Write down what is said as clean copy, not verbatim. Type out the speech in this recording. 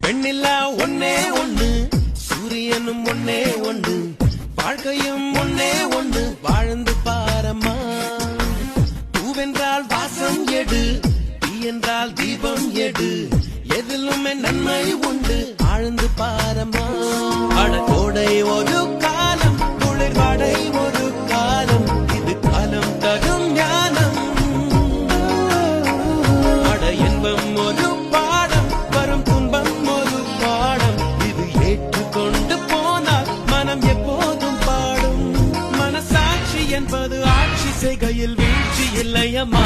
பெண்ணில்லா ஒன்னே ஒண்ணு, சூரியனும் ஒன்னே ஒண்ணு, வாழ்க்கையும் ஒன்னே ஒண்ணு, வாழ்ந்து பாரம்மா. பூவென்றால் வாசம் எடு, தீ என்றால் தீபம் எடு, எதிலுமே நன்மை உண்டு, ஆழ்ந்து பாரம்மா. அடகோடை ஒரு காலம், குளிர்வாடை ஒரு காலம், இது காலம் தரும் ஞானம். அட இன்பம் ஒரு பாடம், வரும் துன்பம் ஒரு பாடம், இது ஏற்றுக்கொண்டு போனால் மனம் எப்போதும் பாடும். மனசாட்சி என்பது ஆட்சி செய்கையில் வீழ்ச்சி இல்லையம்மா.